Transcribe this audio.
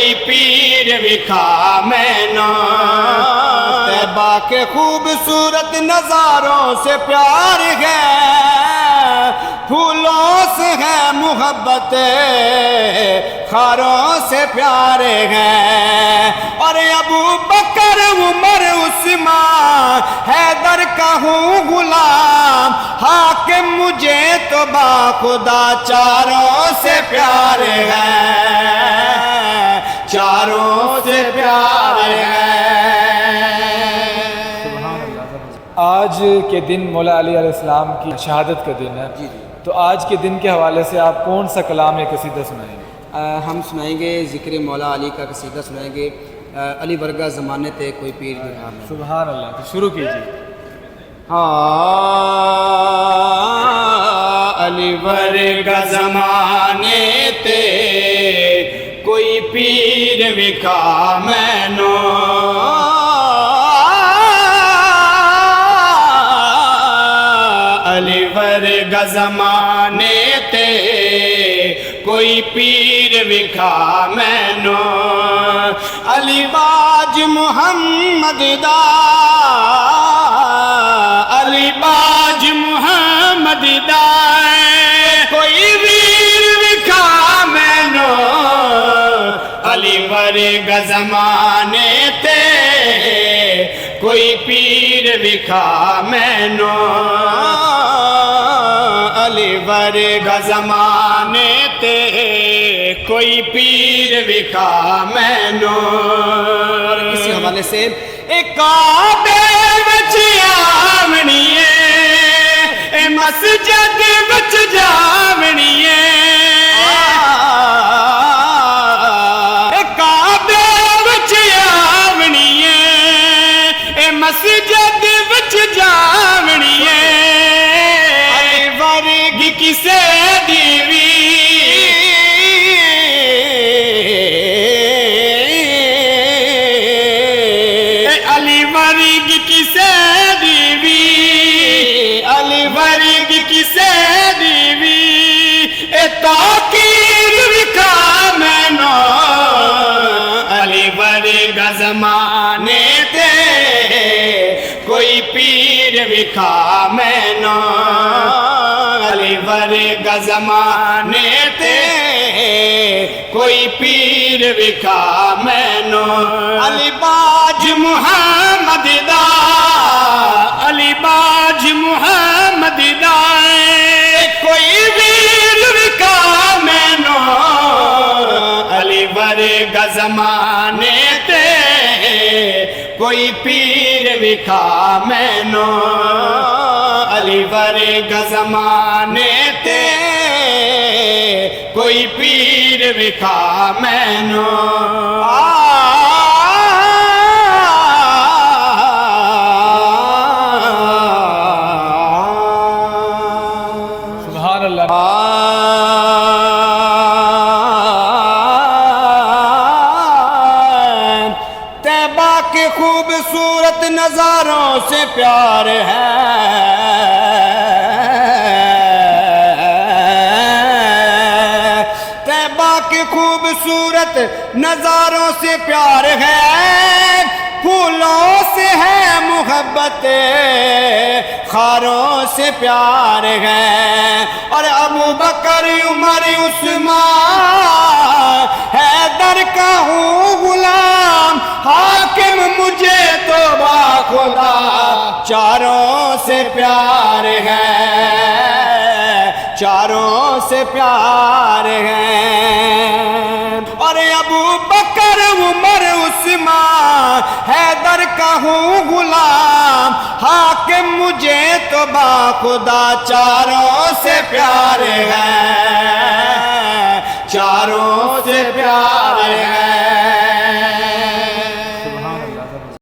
کوئی پیر وکھا مینو طیبہ کے خوبصورت نظاروں سے پیار ہے پھولوں سے ہے محبت خاروں سے پیار ہے اور ابو بکر عمر عثمان حیدر کا ہوں غلام حاکم مجھے تو باخدا چاروں سے پیار ہے چاروں سے پیار ہے۔ آج کے دن مولا علی علیہ السلام کی شہادت کا دن ہے، تو آج کے دن کے حوالے سے آپ کون سا کلام یا قصیدہ سنائیں گے؟ ہم سنائیں گے ذکر مولا علی کا قصیدہ سنائیں گے، علی ورگا زمانے تے کوئی پیر وکھا مینو۔ سبحان اللہ، تو شروع کیجیے۔ علی ورگا زمانے تے کوئی پیر وکھا مینو علی ورگا زمانے تے کوئی پیر وکھا مینو علی باج محمد دا علی باج محمد دا کوئی ویر وکھا مینو علی ورگا زمانے تے کوئی پیر وکھا مینو علی ورگا زمانے تے کوئی پیر وکھا مینو۔ اور اسی حوالے سے ایک کعبے وچ آونی ہے اے مسجد وچ جاونی ہے اے کعبے وچ آونی ہے اے مسجد وچ جاونی ہے علی ورگی کسے دیوی علی ورگی کسے دیوی علی ورگی کسے دیوی اے تاکیر وکھا مینو علی ورگا زمانے تے کوئی پیر وکھا مینو علی ورگا زمانے تے کوئی پیر وکھا مینو علی باج محمد دا علی باج محمد دا کوئی ویر وکھا مینو علی ورگا زمانے تے کوئی پیر وکھا مینو علی ورگا زمانے تے کوئی پیر وکھا مینو سبحان اللہ۔ طیبہ کے خوبصورت نظاروں سے پیار ہے طیبہ کے خوبصورت نظاروں سے پیار ہے پھولوں سے ہے محبت خاروں سے پیار ہے اور ابو بکر عمر عثمان حیدر کا ہوں غلام حاکم مجھے تو باخدا چاروں سے پیار ہے چاروں سے پیار ہے اور ابو بکر عمر عثمان حیدر کا ہوں غلام حاکم مجھے تو باخدا چاروں سے پیار ہے چاروں سے پیار ہے